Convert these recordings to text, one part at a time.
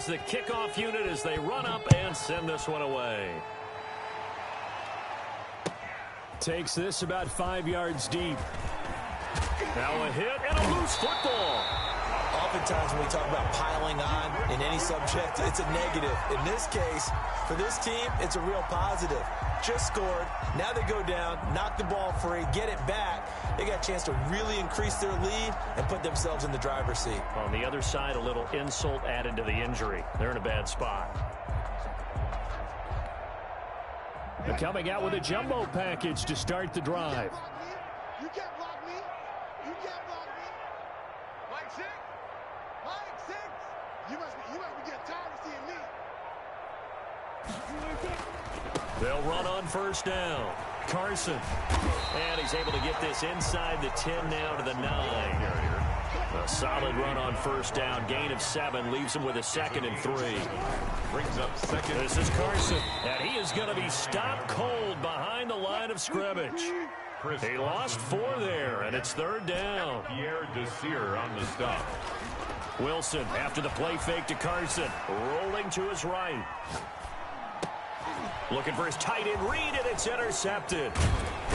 the kickoff unit as they run up and send this one away. Takes this about 5 yards deep. Now a hit and a loose football. Oftentimes when we talk about piling on in any subject, it's a negative. In this case, for this team, it's a real positive. Just scored. Now they go down, knock the ball free, get it back. They got a chance to really increase their lead and put themselves in the driver's seat. On the other side, a little insult added to the injury. They're in a bad spot. They're coming out with a jumbo package to start the drive. You can't block me. You can't block me. Mike 6. Mike 6. You must be getting tired of seeing me. They'll run on first down. Carson. And he's able to get this inside the 10 now to the 9. A solid run on first down. Gain of 7 leaves him with a 2nd and 3. Brings up second. This is Carson. And he is going to be stopped cold behind the line of scrimmage. He lost 4 there, and it's 3rd down. Pierre Desir on the stop. Wilson after the play fake to Carson. Rolling to his right. Looking for his tight end read, and it's intercepted.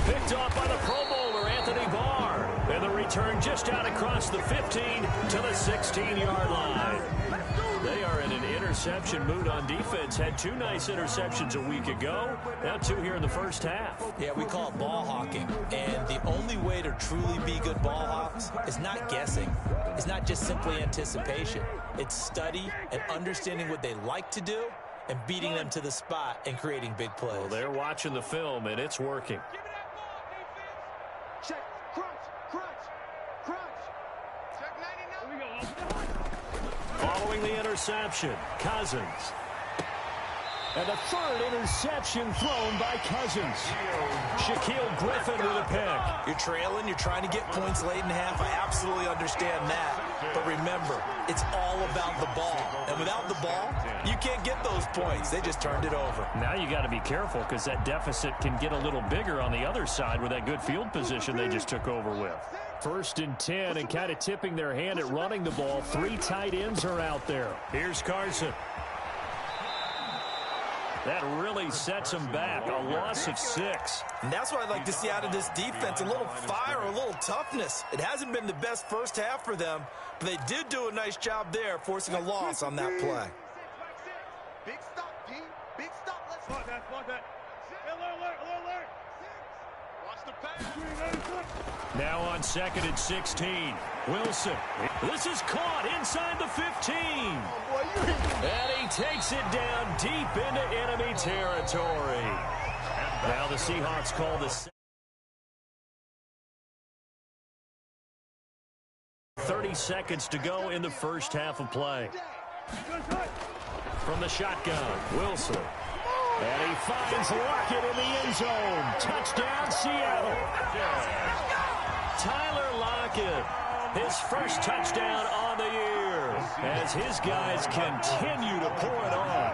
Picked off by the Pro Bowler, Anthony Barr. And the return just out across the 15 to the 16-yard line. They are in an interception mood on defense. Had 2 nice interceptions a week ago. Now 2 here in the first half. Yeah, we call it ball hawking. And the only way to truly be good ball hawks is not guessing. It's not just simply anticipation. It's study and understanding what they like to do and beating them to the spot and creating big plays. Well, they're watching the film, and it's working. Check. Crunch. Check 99. Following the interception, Cousins. And the 3rd interception thrown by Cousins. Shaquille Griffin with a pick. You're trailing. You're trying to get points late in half. I absolutely understand that. But remember, it's all about the ball. And without the ball, you can't get those points. They just turned it over. Now you got to be careful because that deficit can get a little bigger on the other side with that good field position they just took over with. 1st and 10 and kind of tipping their hand at running the ball. 3 tight ends are out there. Here's Carson. That really sets them back. A loss of 6. And that's what I'd like to see out of this defense. A little fire, a little toughness. It hasn't been the best first half for them, but they did do a nice job there, forcing a loss on that play. Big stop, P. Big stop. Let's block that. Alert. Watch the pass. Now on 2nd and 16. Wilson. This is caught inside the 15. And he takes it down deep into enemy territory. Now the Seahawks call the 30 seconds to go in the first half of play. From the shotgun, Wilson. And he finds Lockett in the end zone. Touchdown, Seattle. Tyler Lockett, his first touchdown on the year, as his guys continue to pour it on.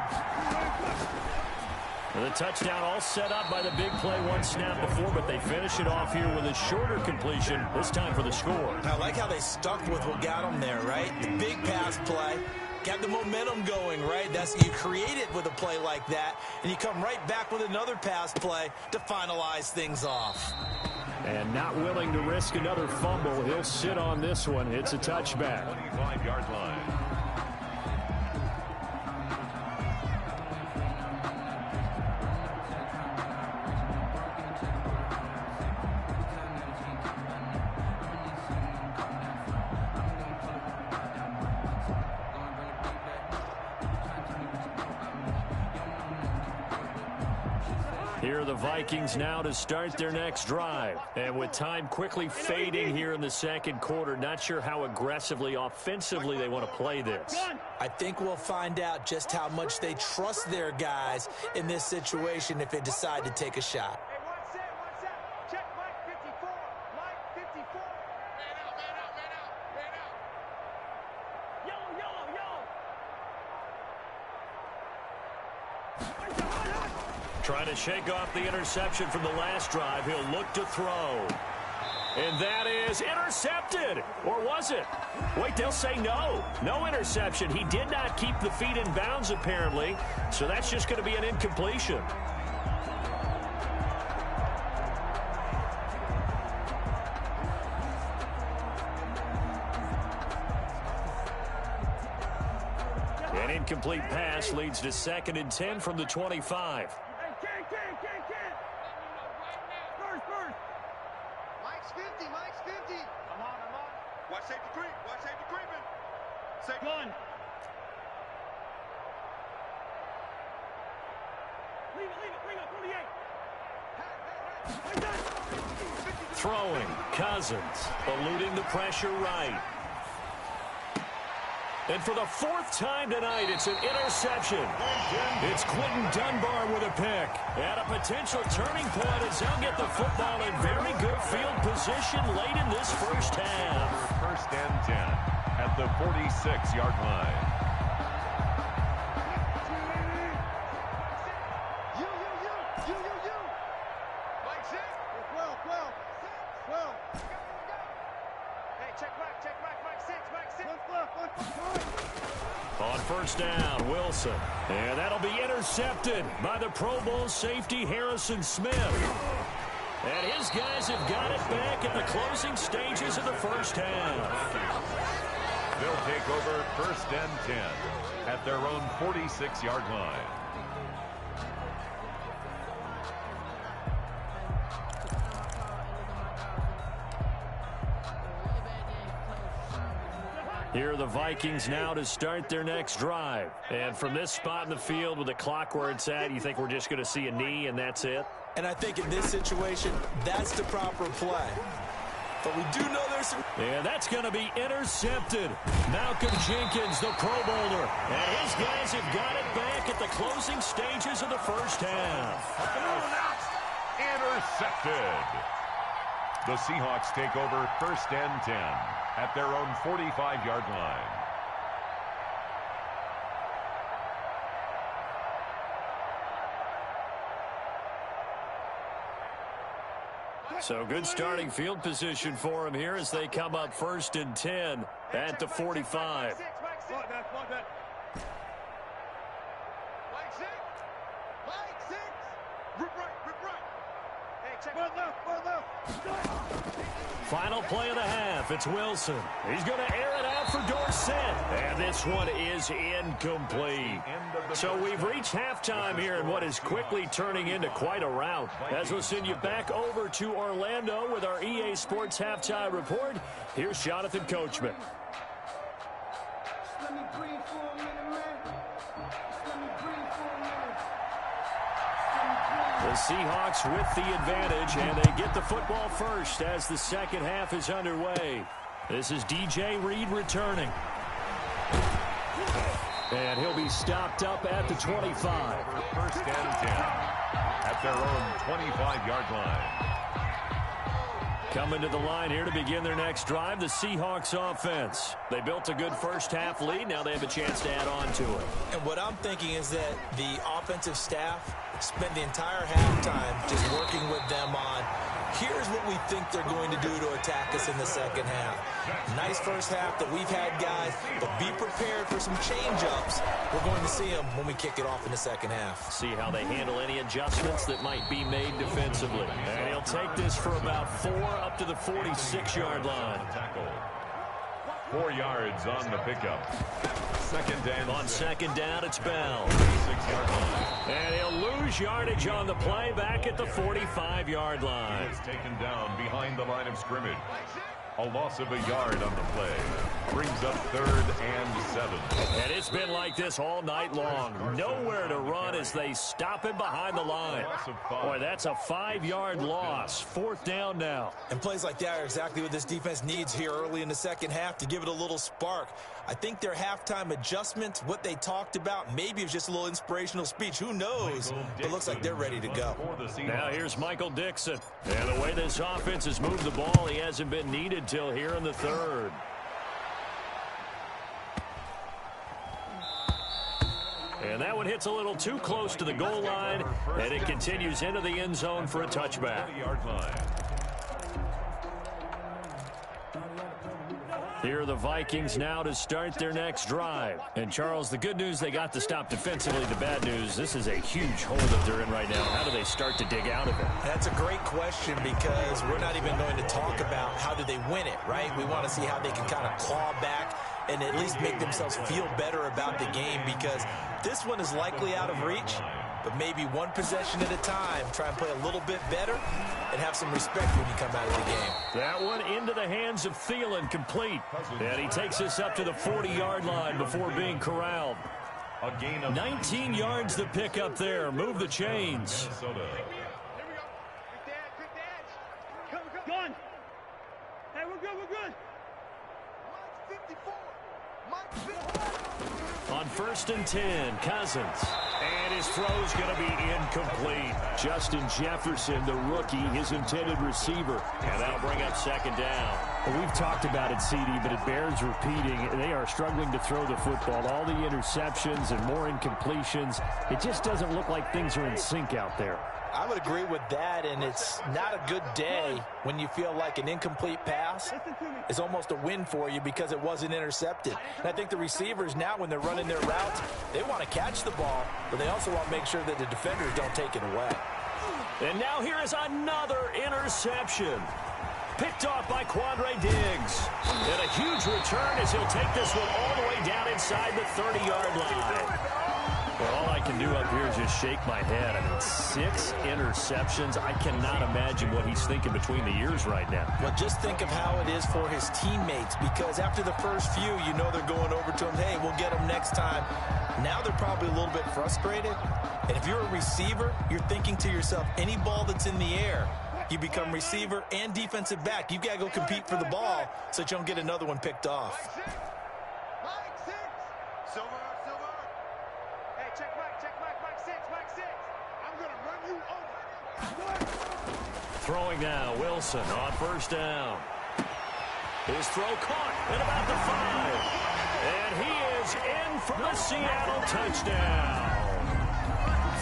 The touchdown all set up by the big play 1 snap before, but they finish it off here with a shorter completion, this time for the score. I like how they stuck with what got them there, right? The big pass play. Got the momentum going, right? You create it with a play like that, and you come right back with another pass play to finalize things off. And not willing to risk another fumble, he'll sit on this one. It's a touchback. 25-yard line. Here are the Vikings now to start their next drive. And with time quickly fading here in the second quarter, not sure how aggressively, offensively they want to play this. I think we'll find out just how much they trust their guys in this situation if they decide to take a shot. Hey, one set. Check Mike 54. Mike 54. Man out. Yellow. Trying to shake off the interception from the last drive. He'll look to throw. And that is intercepted. Or was it? Wait, they'll say no. No interception. He did not keep the feet in bounds, apparently. So that's just going to be an incompletion. An incomplete pass leads to 2nd and 10 from the 25. Mike's 50. Mike's 50. I'm on. Watch safety creep. Watch safety creeping. Safety. Gun. Leave it. Bring up 48. Throwing. Cousins. Eluding the pressure right. And for the 4th time tonight, it's an interception. It's Quentin Dunbar with a pick. And a potential turning point as they'll get the football in very good field position late in this first half. 1st and 10 at the 46-yard line. You. Mike 6. 12. Hey, check back. Mike 6. On 1st down, Wilson. And that'll be intercepted by the Pro Bowl safety Harrison Smith. And his guys have got it back at the closing stages of the first half. They'll take over 1st and 10 at their own 46-yard line. Here are the Vikings now to start their next drive. And from this spot in the field with the clock where it's at, you think we're just going to see a knee and that's it? And I think in this situation, that's the proper play. But we do know there's some... And that's going to be intercepted. Malcolm Jenkins, the Pro Bowler. And his guys have got it back at the closing stages of the first half. Intercepted. The Seahawks take over 1st and 10 at their own 45-yard line. So good starting field position for him here as they come up 1st and 10 at the 45. Final play of the half. It's Wilson. He's going to air it out for Dorsett. And this one is incomplete. So we've reached halftime here in what is quickly turning into quite a rout. As we'll send you back over to Orlando with our EA Sports Halftime Report. Here's Jonathan Coachman. The Seahawks with the advantage, and they get the football first as the second half is underway. This is DJ Reed returning. And he'll be stopped up at the 25. 1st and 10 at their own 25-yard line. Coming to the line here to begin their next drive, the Seahawks offense. They built a good first half lead. Now they have a chance to add on to it. And what I'm thinking is that the offensive staff spent the entire halftime just working with them on, here's what we think they're going to do to attack us in the second half. Nice first half that we've had, guys, but be prepared for some change-ups. We're going to see them when we kick it off in the second half. See how they handle any adjustments that might be made defensively. And he'll take this for about 4 up to the 46-yard line. 4 yards on the pickup. 2nd and on 6. 2nd down, it's Bell. 6-yard line. And he'll lose yardage on the play back at the 45-yard line. He is taken down behind the line of scrimmage. A loss of a yard on the play. Brings up 3rd and 7. And it's been like this all night long. Nowhere to run as they stop him behind the line. Boy, that's a 5-yard loss. 4th down now. And plays like that are exactly what this defense needs here early in the second half to give it a little spark. I think their halftime adjustments, what they talked about, maybe it was just a little inspirational speech. Who knows? But it looks like they're ready to go. Now here's Michael Dixon. And the way this offense has moved the ball, he hasn't been needed till here in the 3rd. And that one hits a little too close to the goal line, and it continues into the end zone for a touchback. Here are the Vikings now to start their next drive. And, Charles, the good news, they got to stop defensively. The bad news, this is a huge hole that they're in right now. How do they start to dig out of it? That's a great question because we're not even going to talk about how do they win it, right? We want to see how they can kind of claw back and at least make themselves feel better about the game, because this one is likely out of reach. But maybe one possession at a time, try and play a little bit better and have some respect when you come out of the game. That one into the hands of Thielen, complete. And he takes us up to the 40-yard line before being corralled. A gain of 19 yards to pick up there. Move the chains. Minnesota. Go on. Hey, we're good, we're good. Mike 54. Mike 54. On 1st and 10, Cousins. And his throw's going to be incomplete. Justin Jefferson, the rookie, his intended receiver. And that'll bring up 2nd down. Well, we've talked about it, CD, but it bears repeating. They are struggling to throw the football. All the interceptions and more incompletions. It just doesn't look like things are in sync out there. I would agree with that, and it's not a good day when you feel like an incomplete pass is almost a win for you because it wasn't intercepted. And I think the receivers now, when they're running their routes, they want to catch the ball, but they also want to make sure that the defenders don't take it away. And now here is another interception. Picked off by Quandre Diggs. And a huge return as he'll take this one all the way down inside the 30-yard line. Well, all I can do up here is just shake my head. I mean, 6 interceptions. I cannot imagine what he's thinking between the ears right now. Well, just think of how it is for his teammates, because after the first few, you know they're going over to him, hey, we'll get him next time. Now they're probably a little bit frustrated. And if you're a receiver, you're thinking to yourself, any ball that's in the air, you become receiver and defensive back. You've got to go compete for the ball so that you don't get another one picked off. Mike 6. Silver. Hey, check Mike 6. I'm going to run you over. Throwing now, Wilson on 1st down. His throw caught at about the 5. And he is in for the Seattle touchdown.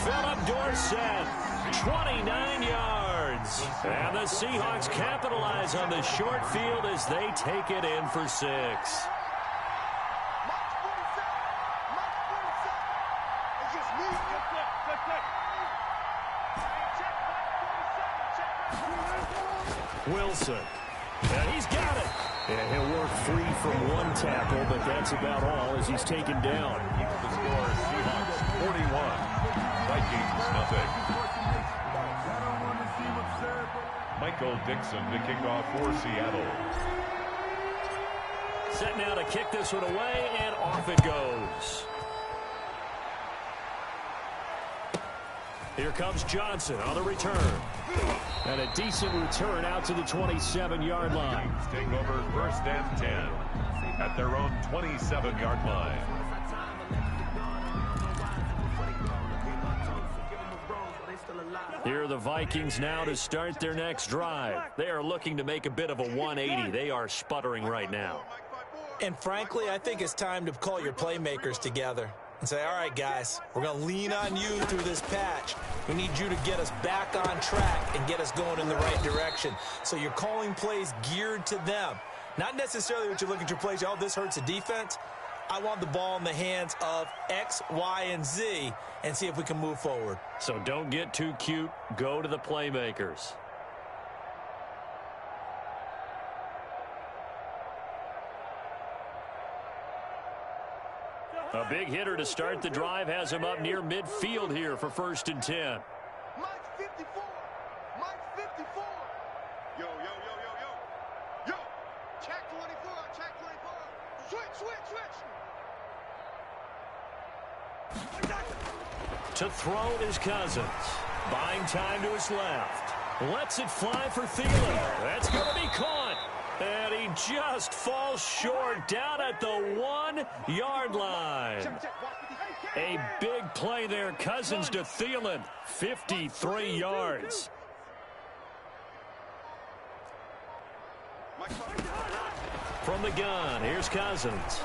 Philip Dorsett, 29 yards. And the Seahawks capitalize on the short field as they take it in for 6. Wilson. And he's got it. And he'll work free from one tackle, but that's about all as he's taken down. The score, Seahawks 41, Vikings nothing. Michael Dixon to kick off for Seattle. Set now to kick this one away, and off it goes. Here comes Johnson on the return. And a decent return out to the 27-yard line. Vikings take over 1st and 10 at their own 27-yard line. Here are the Vikings now to start their next drive. They are looking to make a bit of a 180. They are sputtering right now. And frankly, I think it's time to call your playmakers together and say, all right, guys, we're going to lean on you through this patch. We need you to get us back on track and get us going in the right direction. So you're calling plays geared to them. Not necessarily what you look at your plays, oh, this hurts the defense. I want the ball in the hands of X, Y, and Z and see if we can move forward. So don't get too cute. Go to the playmakers. A big hitter to start the drive has him up near midfield here for 1st and 10. Mike 54. Mike 54. Yo. Check 24. Switch. To throw is Cousins. Buying time to his left. Lets it fly for Thielen. That's going to be caught. And he just falls short down at the 1-yard line. A big play there. Cousins to Thielen. 53 yards. From the gun, here's Cousins.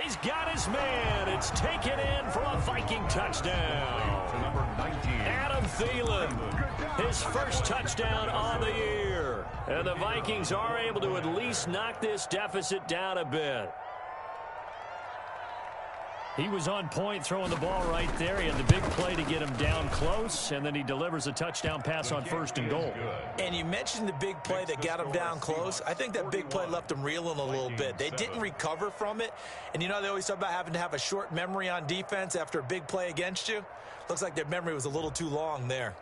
He's got his man. It's taken in for a Viking touchdown. To number 19. Adam Thielen, his first touchdown on the year. And the Vikings are able to at least knock this deficit down a bit. He was on point throwing the ball right there. He had the big play to get him down close, and then he delivers a touchdown pass on 1st and goal. And you mentioned the big play that got him down close. I think that big play left him reeling a little bit. They didn't recover from it. And you know, they always talk about having to have a short memory on defense after a big play against you. Looks like their memory was a little too long there.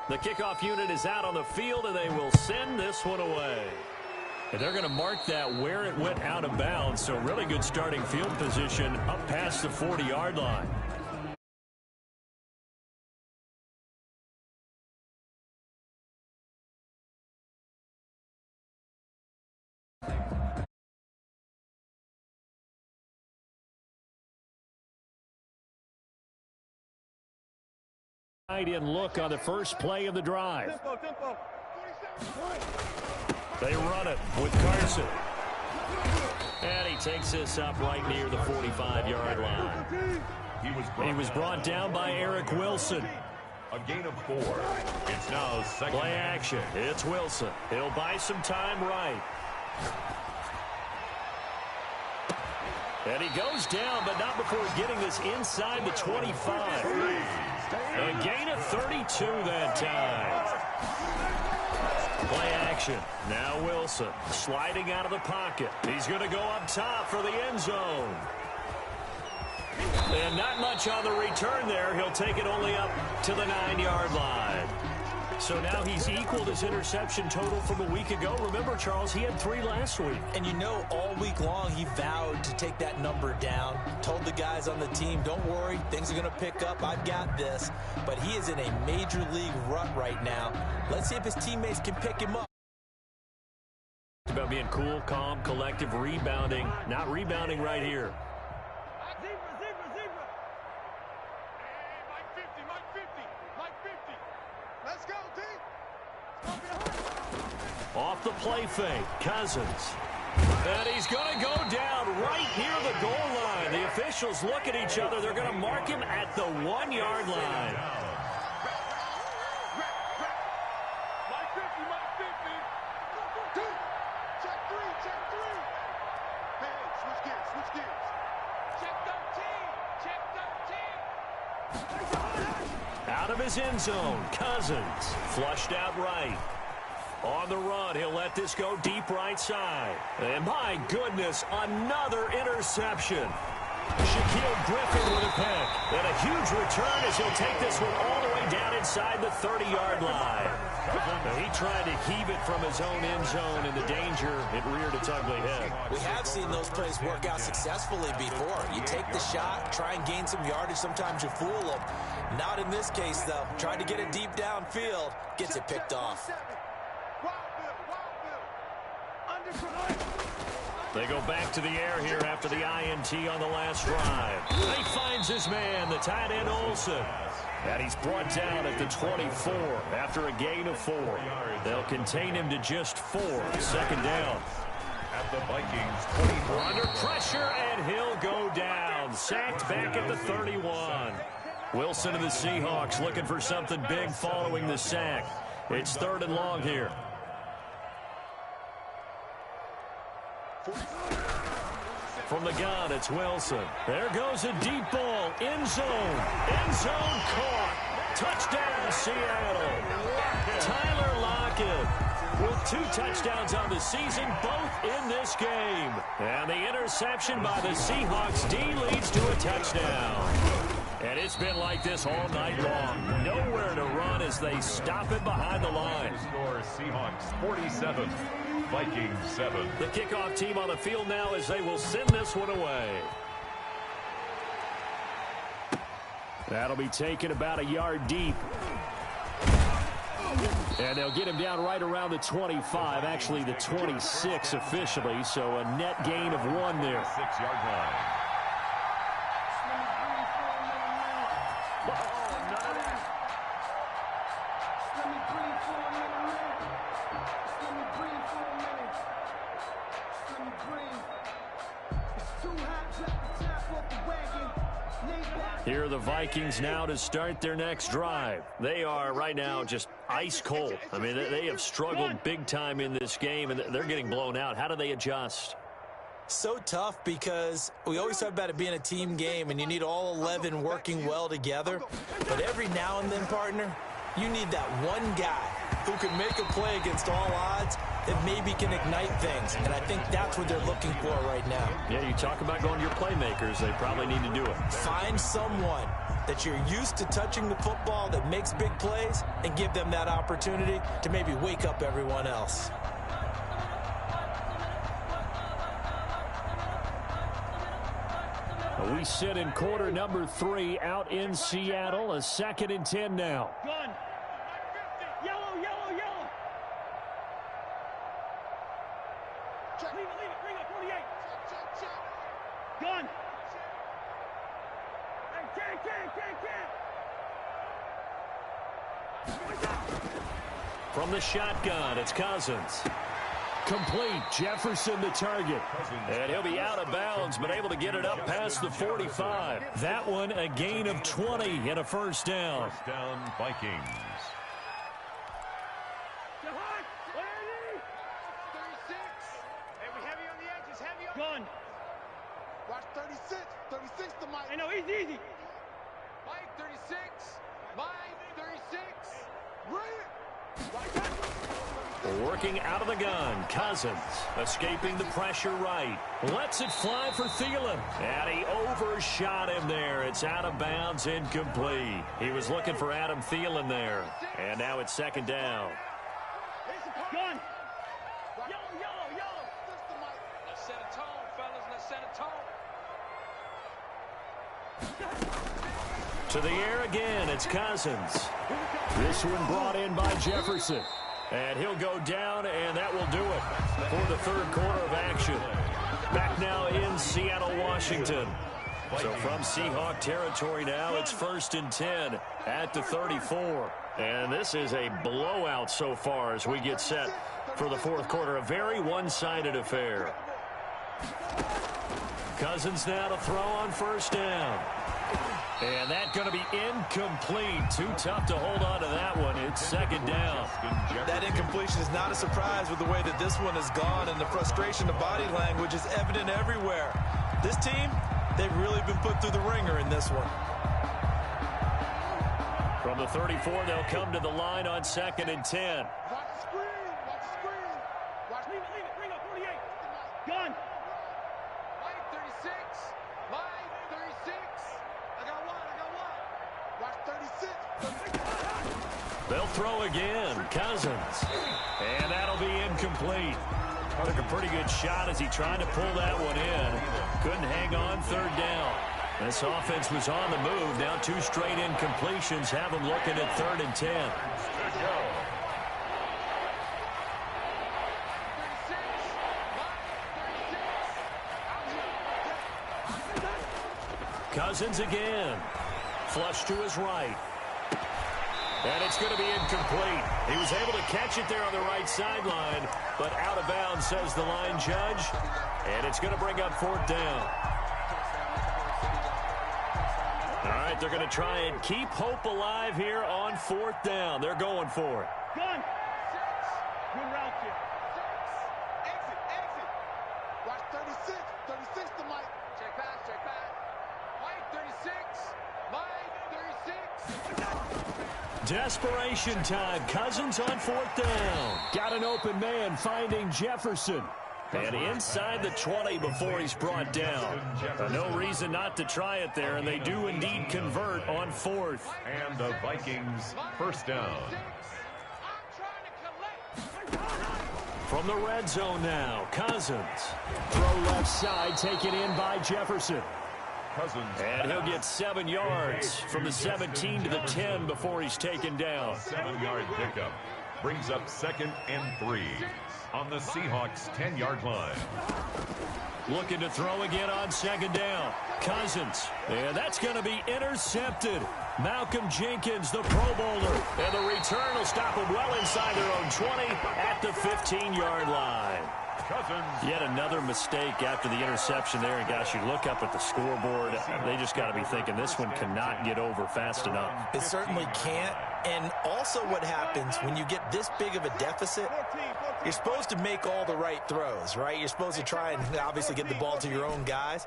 The kickoff unit is out on the field, and they will send this one away. And they're going to mark that where it went out of bounds, so really good starting field position up past the 40-yard line. In look on the first play of the drive. They run it with Carson. And he takes this up right near the 45-yard line. He was brought down by Eric Wilson. A gain of 4. It's now second. Play action. It's Wilson. He'll buy some time right. And he goes down, but not before getting this inside the 25. A gain of 32 that time. Play action. Now Wilson sliding out of the pocket. He's going to go up top for the end zone. And not much on the return there. He'll take it only up to the 9-yard line. So now he's equaled his interception total from a week ago. Remember, Charles, he had 3 last week. And you know, all week long he vowed to take that number down. Told the guys on the team, don't worry, things are going to pick up. I've got this. But he is in a major league rut right now. Let's see if his teammates can pick him up. It's about being cool, calm, collective, rebounding. Not rebounding right here. Let's go, D. Off the play fake, Cousins. And he's going to go down right near the goal line. The officials look at each other. They're going to mark him at the 1-yard line. Mike 50, Mike 50. Check 3, check 3. Hey, switch gears, switch gears. Check 13, check 13. Out of his end zone, Cousins flushed out right. On the run, he'll let this go deep right side. And my goodness, another interception. Shaquille Griffin with a pick. And a huge return as he'll take this one all the way down inside the 30-yard line. Now, he tried to heave it from his own end zone, and the danger, it reared its ugly head. We have seen those plays work out successfully before. You take the shot, try and gain some yardage. Sometimes you fool them. Not in this case, though. Tried to get it deep downfield. Gets it picked off. They go back to the air here after the INT on the last drive. He finds his man, the tight end Olsen. And he's brought down at the 24 after a gain of 4. They'll contain him to just 4. Second down. At the Vikings 24. Under pressure, and he'll go down. Sacked back at the 31. Wilson of the Seahawks looking for something big following the sack. It's 3rd and long here. From the gun, it's Wilson. There goes a deep ball. End zone. End zone caught. Touchdown, Seattle. Tyler Lockett with 2 touchdowns on the season, both in this game. And the interception by the Seahawks D leads to a touchdown. And it's been like this all night long. Nowhere to run as they stop it behind the line. Score Seahawks 47. Vikings 7. The kickoff team on the field now as they will send this one away. That'll be taken about a yard deep. And they'll get him down right around the 25, actually the 26 officially, so a net gain of 1 there. 6-yard line. Here are the Vikings now to start their next drive. They are right now just ice cold. I mean, they have struggled big time in this game, and they're getting blown out. How do they adjust? So tough because we always talk about it being a team game, and you need all 11 working well together. But every now and then, partner, you need that one guy who can make a play against all odds that maybe can ignite things. And I think that's what they're looking for right now. Yeah, you talk about going to your playmakers. They probably need to do it. Find someone that you're used to touching the football that makes big plays and give them that opportunity to maybe wake up everyone else. We sit in quarter number 3 out in Seattle. A 2nd and 10 now. Gun. Yellow, yellow, yellow. Leave it. Bring up 48. Gun. Hey, can. From the shotgun, it's Cousins. Complete. Jefferson the target. And he'll be out of bounds, but able to get it up past the 45. That one a gain of 20 and a first down. First down, Vikings. 36. Hey, we heavy on the edges. Heavy on. Gun. Watch 36. 36 to Mike. Hey, no, easy. Mike 36. Mike 36. Bring it. Right back. Working out of the gun, Cousins escaping the pressure right. Lets it fly for Thielen. And he overshot him there. It's out of bounds, incomplete. He was looking for Adam Thielen there. And now it's 2nd down. Gun. Yellow. Let's set a tone, fellas. Let's set a tone. To the air again, it's Cousins. This one brought in by Jefferson. And he'll go down, and that will do it for the 3rd quarter of action. Back now in Seattle, Washington. So from Seahawk territory now, it's 1st and 10 at the 34. And this is a blowout so far as we get set for the 4th quarter. A very one-sided affair. Cousins now to throw on 1st down. And that's going to be incomplete. Too tough to hold on to that one. It's 2nd down. That incompletion is not a surprise with the way that this one has gone, and the frustration of body language is evident everywhere. This team, they've really been put through the ringer in this one. From the 34, they'll come to the line on 2nd and 10. Watch the screen. Watch. Leave it. Bring up 48. Gun. Mike 36. Mike 36. I got one. Watch 36. They'll throw again. Cousins. And that'll be incomplete. Took a pretty good shot as he tried to pull that one in. Couldn't hang on 3rd down. This offense was on the move. Now 2 straight incompletions have them looking at 3rd and 10. Cousins again. Flush to his right. And it's going to be incomplete. He was able to catch it there on the right sideline, but out of bounds, says the line judge. And it's going to bring up 4th down. All right, they're going to try and keep hope alive here on 4th down. They're going for it. Gun. Good route here. Exit. Watch 36. 36 to Mike. Check pass. Mike 36. Mike 36. Desperation time. Cousins on 4th down. Got an open man finding Jefferson. And inside the 20 before he's brought down. No reason not to try it there, and they do indeed convert on 4th. And the Vikings, 1st down. From the red zone now, Cousins. Throw left side, taken in by Jefferson. Cousins. And he'll get 7 yards from the 17 to the 10 before he's taken down. 7-yard pickup. Brings up 2nd and 3 on the Seahawks' 10-yard line. Looking to throw again on 2nd down. Cousins. And that's going to be intercepted. Malcolm Jenkins, the Pro Bowler. And the return will stop them well inside their own 20 at the 15-yard line. Yet another mistake after the interception there. And, gosh, you look up at the scoreboard. They just got to be thinking this one cannot get over fast enough. It certainly can't. And also what happens when you get this big of a deficit, you're supposed to make all the right throws, right? You're supposed to try and obviously get the ball to your own guys.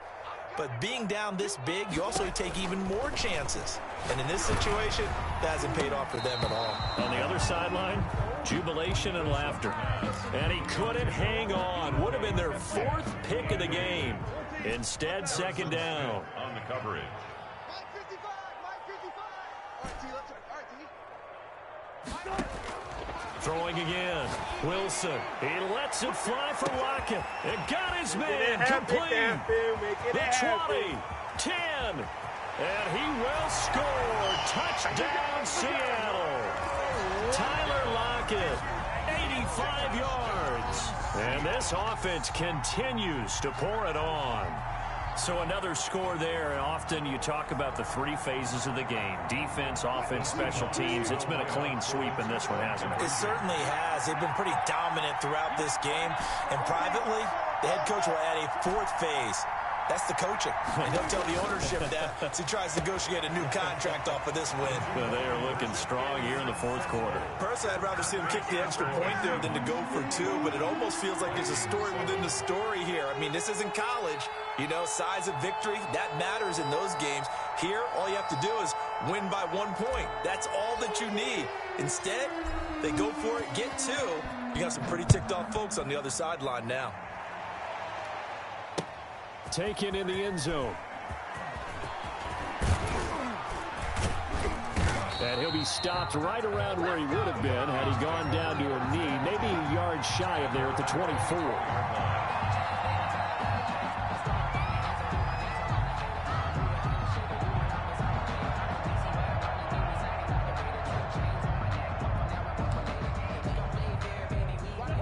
But being down this big, you also take even more chances. And in this situation, that hasn't paid off for them at all. On the other sideline, jubilation and laughter. And he couldn't hang on. Would have been their 4th pick of the game. Instead, second down. On the coverage. Throwing again. Wilson. He lets it fly for Lockett. It got his man complete. The 20, 10, and he will score. Touchdown, Seattle. Tyler Lockett, 85 yards. And this offense continues to pour it on. So another score there, and often you talk about the 3 phases of the game. Defense, offense, special teams. It's been a clean sweep in this one, hasn't it? It certainly has. They've been pretty dominant throughout this game. And privately, the head coach will add a 4th phase. That's the coaching. And he'll tell the ownership that as he tries to negotiate a new contract off of this win. Well, they are looking strong here in the 4th quarter. Personally, I'd rather see him kick the extra point there than to go for 2, but it almost feels like there's a story within the story here. I mean, this isn't college. You know, size of victory, that matters in those games. Here, all you have to do is win by 1 point. That's all that you need. Instead, they go for it, get 2. You got some pretty ticked off folks on the other sideline now. Taken in the end zone. And he'll be stopped right around where he would have been had he gone down to a knee, maybe a yard shy of there at the 24.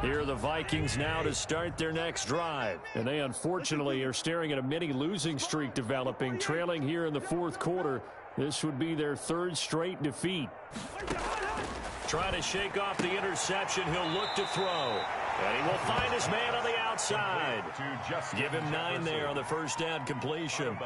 Here are the Vikings now to start their next drive. And they unfortunately are staring at a mini losing streak developing, trailing here in the 4th quarter. This would be their 3rd straight defeat. Trying to shake off the interception. He'll look to throw. And he will find his man on the outside. Give him 9 there on the first down completion.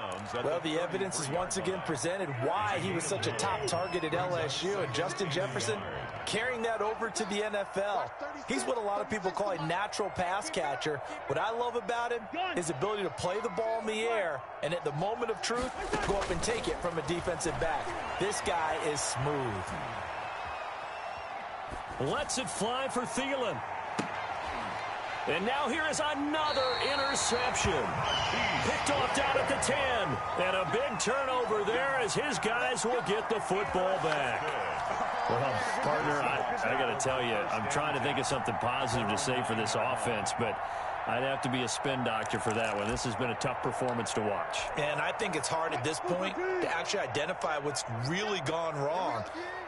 Well, the evidence is once again presented why he was such a top target at LSU. And Justin Jefferson carrying that over to the NFL. He's what a lot of people call a natural pass catcher. What I love about him is his ability to play the ball in the air and at the moment of truth, go up and take it from a defensive back. This guy is smooth. Lets it fly for Thielen. And now here is another interception. Picked off down at the 10. And a big turnover there as his guys will get the football back. Well, partner, I got to tell you, I'm trying to think of something positive to say for this offense, but I'd have to be a spin doctor for that one. This has been a tough performance to watch. And I think it's hard at this point to actually identify what's really gone wrong.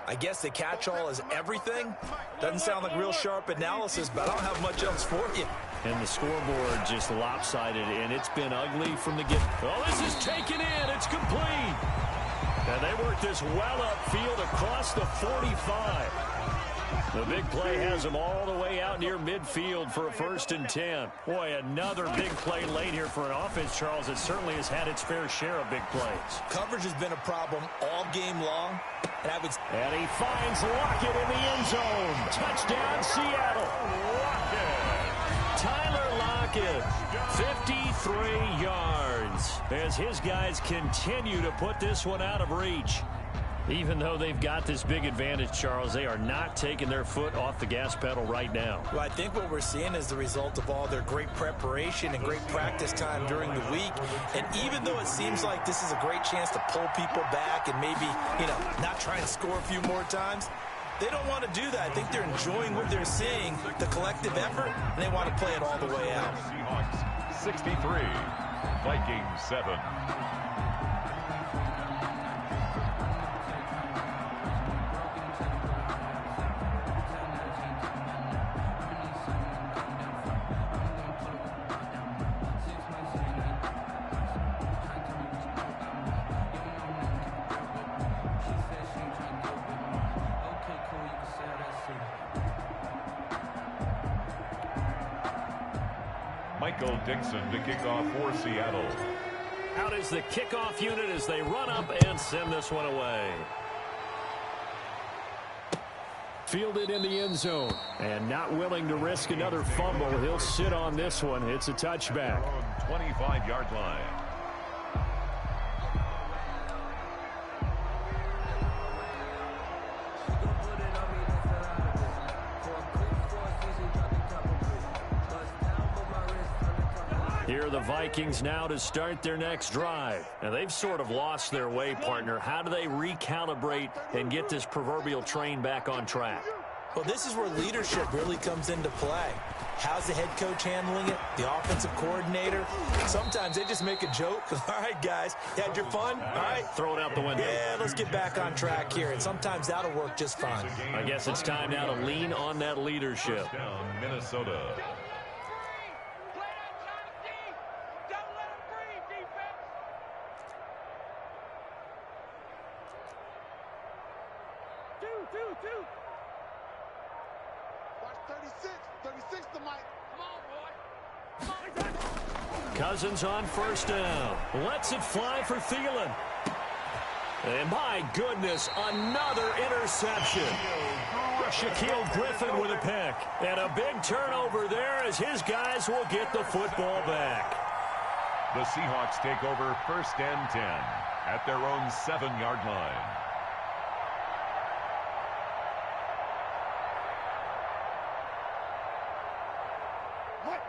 I guess the catch-all is everything. Doesn't sound like real sharp analysis, but I don't have much else for you. And the scoreboard just lopsided, and it's been ugly from the get. Oh, this is taken in. It's complete. And they work this well upfield across the 45. The big play has them all the way out near midfield for a 1st and 10. Boy, another big play late here for an offense, Charles, that certainly has had its fair share of big plays. Coverage has been a problem all game long. And he finds Lockett in the end zone. Touchdown, Seattle. Tyler Lockett, 53 yards. As his guys continue to put this one out of reach. Even though they've got this big advantage, Charles, they are not taking their foot off the gas pedal right now. Well, I think what we're seeing is the result of all their great preparation and great practice time during the week. And even though it seems like this is a great chance to pull people back and maybe, not try and score a few more times, they don't want to do that. I think they're enjoying what they're seeing, the collective effort, and they want to play it all the way out. Seahawks 63, Vikings 7. Michael Dixon to kick off for Seattle. Out is the kickoff unit as they run up and send this one away. Fielded in the end zone. And not willing to risk another fumble. He'll sit on this one. It's a touchback. 25-yard line. Here are the Vikings now to start their next drive. Now, they've sort of lost their way, partner. How do they recalibrate and get this proverbial train back on track? Well, this is where leadership really comes into play. How's the head coach handling it? The offensive coordinator? Sometimes they just make a joke. All right, guys, you had your fun? All right. Throw it out the window. Yeah, let's get back on track here. And sometimes that'll work just fine. I guess it's time now to lean on that leadership. Touchdown, Minnesota. Cousins on first down. Lets it fly for Thielen. And my goodness, another interception. Shaquille Griffin with a pick. And a big turnover there as his guys will get the football back. The Seahawks take over 1st and 10 at their own 7-yard line.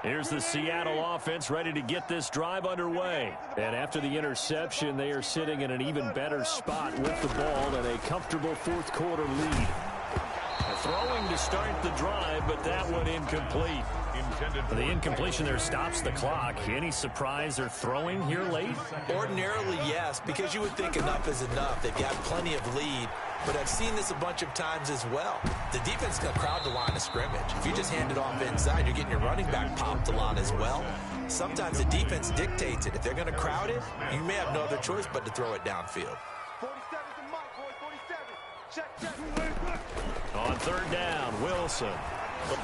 Here's the Seattle offense ready to get this drive underway. And after the interception, they are sitting in an even better spot with the ball and a comfortable fourth quarter lead. Throwing to start the drive, but that one incomplete. The incompletion there stops the clock. Any surprise they're throwing here late? Ordinarily, yes, because you would think enough is enough. They've got plenty of lead. But I've seen this a bunch of times as well. The defense is going to crowd the line of scrimmage. If you just hand it off inside, you're getting your running back popped a lot as well. Sometimes the defense dictates it. If they're going to crowd it, you may have no other choice but to throw it downfield. 47's the mic, boys. 47. Check. On third down, Wilson.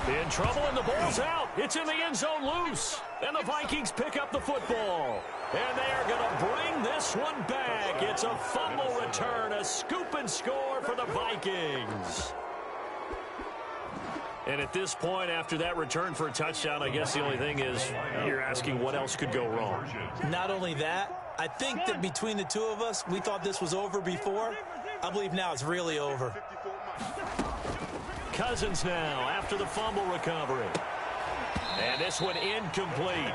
In trouble, and the ball's out. It's in the end zone loose. And the Vikings pick up the football. And they are going to bring this one back. It's a fumble return, a scoop and score for the Vikings. And at this point, after that return for a touchdown, I guess the only thing is you're asking what else could go wrong. Not only that, I think that between the two of us, we thought this was over before. I believe now it's really over. Cousins now after the fumble recovery. And this one incomplete.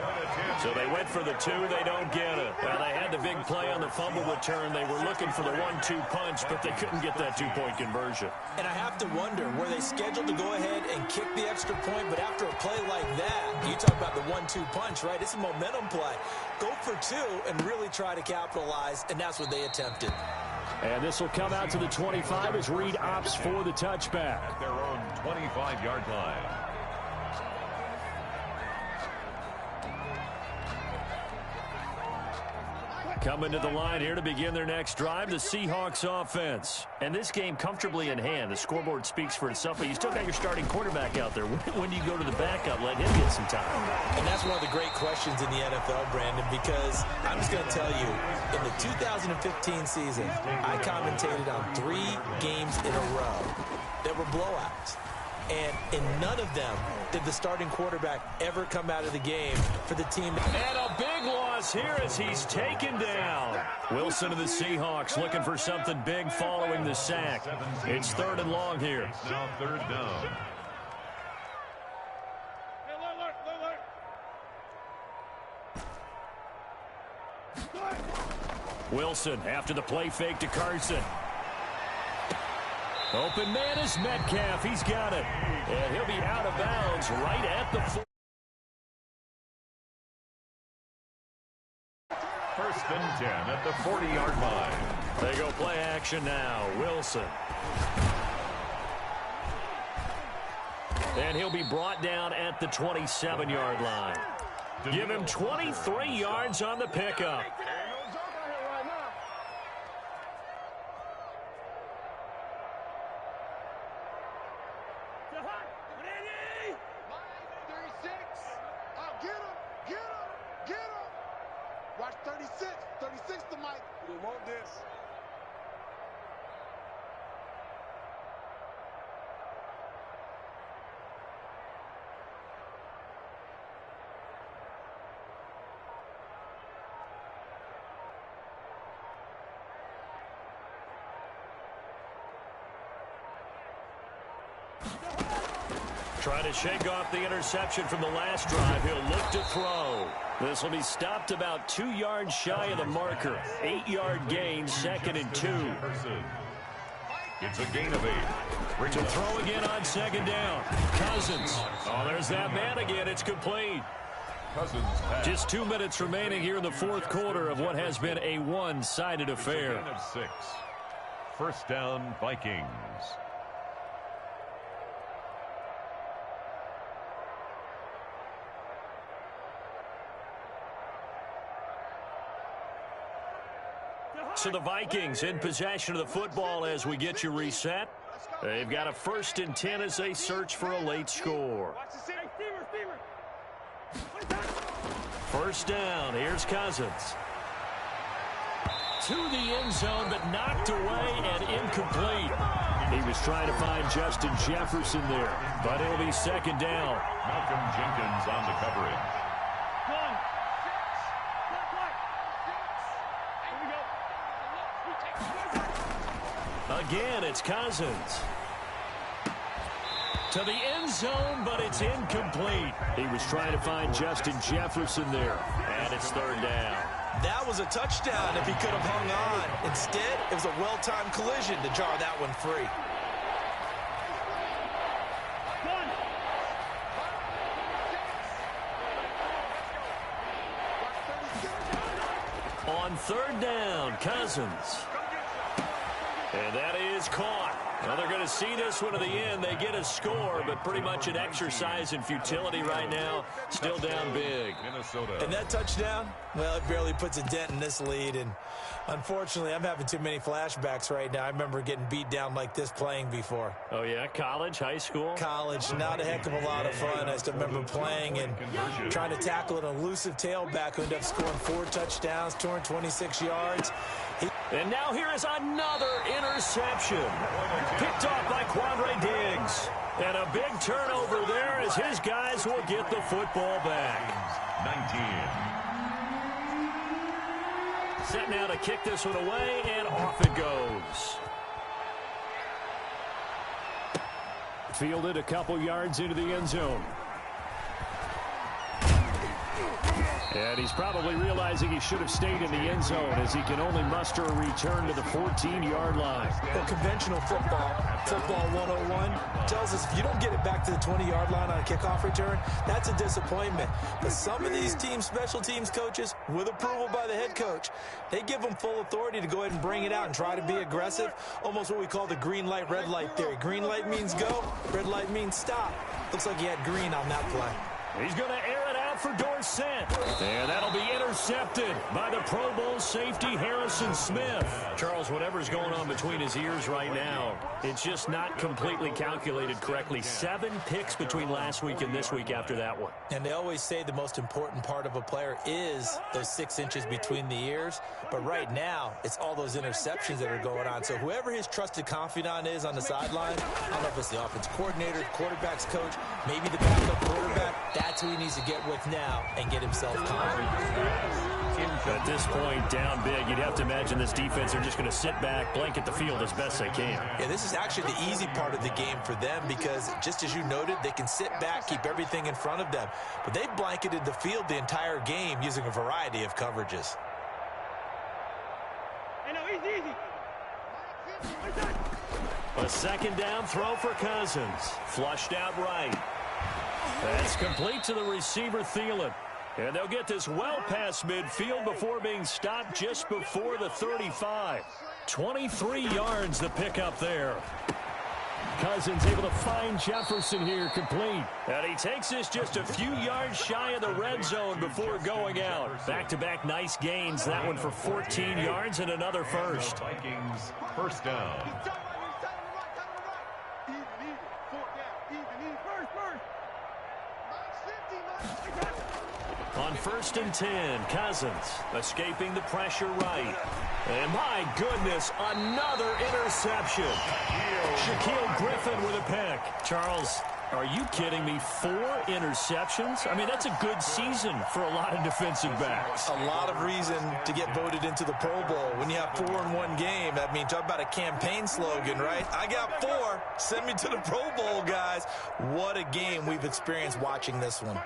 So they went for the two. They don't get it. Well, they had the big play on the fumble return. They were looking for the 1-2 punch, but they couldn't get that two-point conversion. And I have to wonder, were they scheduled to go ahead and kick the extra point? But after a play like that, you talk about the 1-2 punch, right? It's a momentum play. Go for two and really try to capitalize, and that's what they attempted. And this will come out to the 25 as Reed opts for the touchback. At their own 25-yard line. Coming to the line here to begin their next drive, the Seahawks offense. And this game comfortably in hand. The scoreboard speaks for itself, but you still got your starting quarterback out there. When do you go to the backup? Let him get some time. And that's one of the great questions in the NFL, Brandon, because I'm just going to tell you, in the 2015 season, I commentated on 3 games in a row that were blowouts. And in none of them did the starting quarterback ever come out of the game for the team. And a big loss here as he's taken down. Wilson of the Seahawks looking for something big following the sack. It's 3rd and long here. Now 3rd down. Wilson after the play fake to Carson. Open man is Metcalf. He's got it. And he'll be out of bounds right at the 4. 1st and 10 at the 40-yard line. They go play action now. Wilson. And he'll be brought down at the 27-yard line. Give him 23 yards on the pickup. 36 to Mike. We want this. Trying to shake off the interception from the last drive. He'll look to throw. This will be stopped about 2 yards shy of the marker. 8-yard gain, 2nd and 2. It's a gain of 8. To throw again on 2nd down. Cousins. Oh, there's that man again. It's complete. Cousins pass. Just 2 minutes remaining here in the fourth quarter of what has been a one-sided affair. Gain of 6. First down, Vikings. So the Vikings in possession of the football as we get you reset. They've got a 1st and 10 as they search for a late score. First down. Here's Cousins. To the end zone, but knocked away and incomplete. He was trying to find Justin Jefferson there, but it'll be 2nd down. Malcolm Jenkins on the coverage. Again, it's Cousins. To the end zone, but it's incomplete. He was trying to find Justin Jefferson there, and it's 3rd down. That was a touchdown if he could have hung on. Instead, it was a well-timed collision to jar that one free. On 3rd down, Cousins. And that is caught. Well, they're going to see this one to the end. They get a score, but pretty much an exercise in futility right now. Still down big. Minnesota. And that touchdown, well, it barely puts a dent in this lead. And unfortunately, I'm having too many flashbacks right now. I remember getting beat down like this playing before. Oh, yeah? College, high school? College, not a heck of a lot of fun. I still remember playing and trying to tackle an elusive tailback who ended up scoring 4 touchdowns, 226 yards. And now here is another interception. Picked off by Quandre Diggs. And a big turnover there as his guys will get the football back. 19. Set now to kick this one away, and off it goes. Fielded a couple yards into the end zone. And he's probably realizing he should have stayed in the end zone as he can only muster a return to the 14-yard line. Well, conventional football 101, tells us if you don't get it back to the 20-yard line on a kickoff return, that's a disappointment. But some of these team special teams coaches, with approval by the head coach, they give them full authority to go ahead and bring it out and try to be aggressive, almost what we call the green light, red light theory. Green light means go, red light means stop. Looks like he had green on that play. He's going to air it out for Dorsett. And that'll be intercepted by the Pro Bowl safety Harrison Smith. Charles, whatever's going on between his ears right now, it's just not completely calculated correctly. 7 picks between last week and this week after that one. And they always say the most important part of a player is those 6 inches between the ears. But right now, it's all those interceptions that are going on. So whoever his trusted confidant is on the sideline, I don't know if it's the offense coordinator, the quarterback's coach, maybe the backup quarterback, that's who he needs to get with now and get himself confident. At this point, down big, you'd have to imagine this defense are just going to sit back, blanket the field as best they can. Yeah, this is actually the easy part of the game for them because, just as you noted, they can sit back, keep everything in front of them. But they've blanketed the field the entire game using a variety of coverages. Hey, no, easy. A 2nd down throw for Cousins. Flushed out right. That's complete to the receiver, Thielen. And they'll get this well past midfield before being stopped just before the 35. 23 yards the pickup there. Cousins able to find Jefferson here, complete. And he takes this just a few yards shy of the red zone before going out. Back-to-back nice gains. That one for 14 yards and another first. Vikings first down. On 1st and 10, Cousins escaping the pressure right. And my goodness, another interception. Shaquille Griffin with a pick. Charles, are you kidding me? 4 interceptions? I mean, that's a good season for a lot of defensive backs. A lot of reason to get voted into the Pro Bowl. When you have 4 in one game, I mean, talk about a campaign slogan, right? I got 4. Send me to the Pro Bowl, guys. What a game we've experienced watching this one.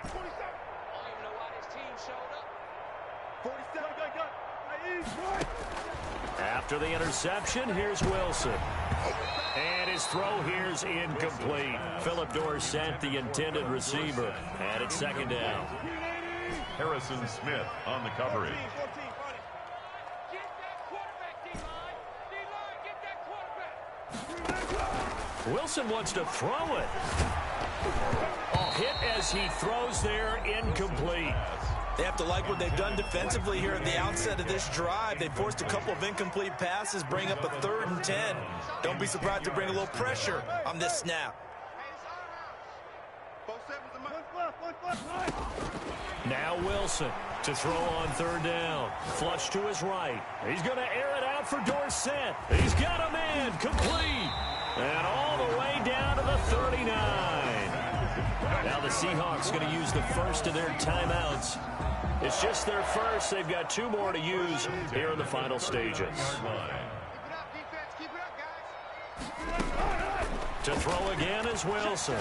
After the interception, here's Wilson. And his throw here's incomplete. Philip Dorsett, the intended receiver. And it's 2nd down. Harrison Smith on the coverage. Wilson wants to throw it. Oh, hit as he throws there, incomplete. They have to like what they've done defensively here at the outset of this drive. They forced a couple of incomplete passes, bring up a 3rd and 10. Don't be surprised to bring a little pressure on this snap. Now Wilson to throw on 3rd down. Flush to his right. He's going to air it out for Dorsett. He's got a man complete. And all the way down to the 39. Now the Seahawks going to use the first of their timeouts. It's just their first. They've got 2 more to use here in the final stages. To throw again is Wilson.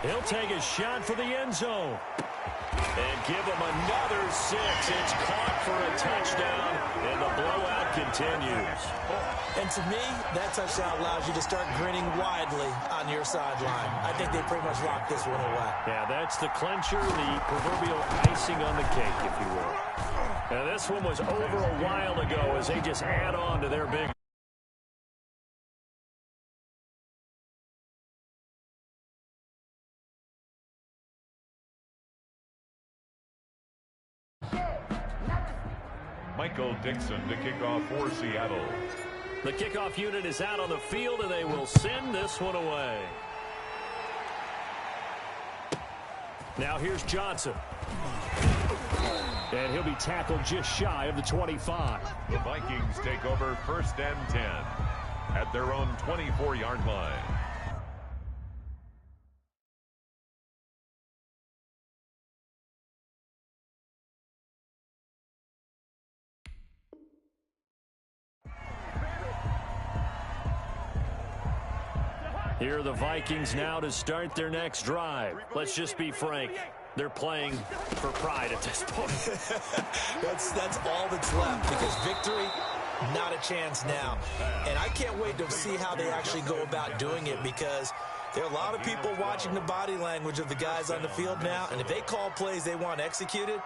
He'll take a shot for the end zone. And give him another 6. It's caught for a touchdown, and the blowout continues. And to me, that touchdown allows you to start grinning widely on your sideline. I think they pretty much locked this one away. Yeah, that's the clincher, the proverbial icing on the cake, if you will. Now, this one was over a while ago as they just add on to their big. Michael Dixon to kick off for Seattle. The kickoff unit is out on the field, and they will send this one away. Now here's Johnson. And he'll be tackled just shy of the 25. The Vikings take over 1st and 10 at their own 24-yard line. Here are the Vikings now to start their next drive. Let's just be frank. They're playing for pride at this point. That's all that's left, because victory, not a chance now. And I can't wait to see how they actually go about doing it, because there are a lot of people watching the body language of the guys on the field now, and if they call plays they want executed,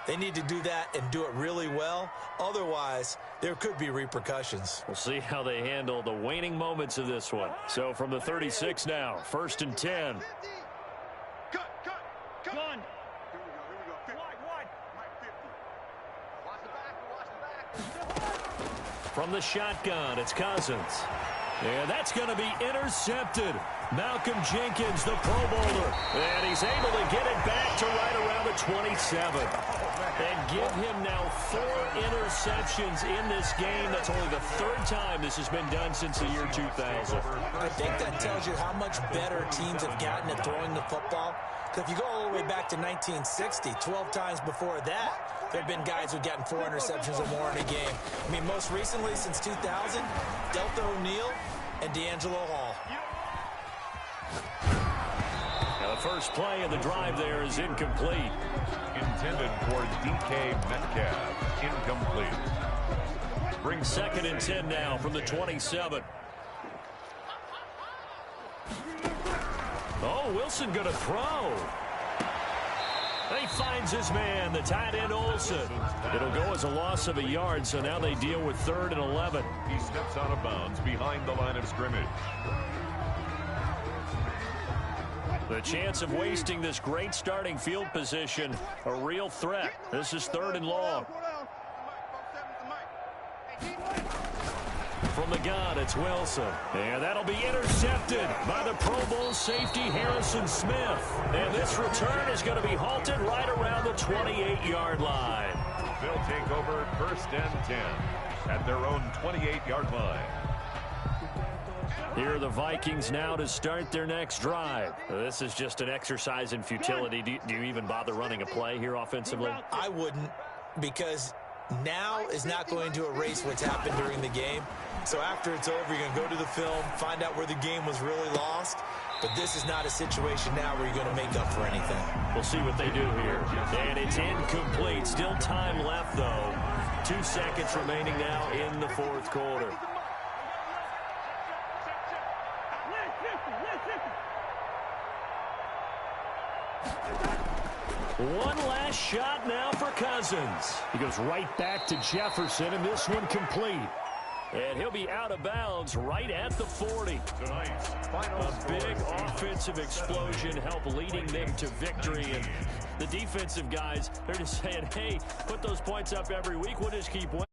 they need to do that and do it really well. Otherwise, there could be repercussions. We'll see how they handle the waning moments of this one. So from the 36 now, 1st and 10. Gun. From the shotgun, it's Cousins. And that's going to be intercepted. Malcolm Jenkins, the Pro Bowler. And he's able to get it back to right around the 27. And give him now 4 interceptions in this game. That's only the 3rd time this has been done since the year 2000. I think that tells you how much better teams have gotten at throwing the football. Because if you go all the way back to 1960, 12 times before that, there have been guys who've gotten 4 interceptions or more in a game. I mean, most recently, since 2000, Delta O'Neal and D'Angelo Hall. Now the first play of the drive there is incomplete. Intended for DK Metcalf. Incomplete. Brings 2nd and 10 now from the 27. Oh, Wilson going to throw. He finds his man, the tight end Olsen. It'll go as a loss of a yard, so now they deal with 3rd and 11. He steps out of bounds behind the line of scrimmage. The chance of wasting this great starting field position, a real threat. This is 3rd and long. From From the gun, it's Wilson. And that'll be intercepted by the Pro Bowl safety Harrison Smith. And this return is going to be halted right around the 28-yard line. They'll take over 1st and 10 at their own 28-yard line. Here are the Vikings now to start their next drive. This is just an exercise in futility. Do you even bother running a play here offensively? I wouldn't, because now is not going to erase what's happened during the game. So after it's over, you're going to go to the film, find out where the game was really lost. But this is not a situation now where you're going to make up for anything. We'll see what they do here. And it's incomplete. Still time left, though. 2 seconds remaining now in the 4th quarter. One last shot now for Cousins. He goes right back to Jefferson, and this one complete. And he'll be out of bounds right at the 40. A big offensive explosion help leading them to victory. And the defensive guys, they're just saying, hey, put those points up every week. We'll just keep winning.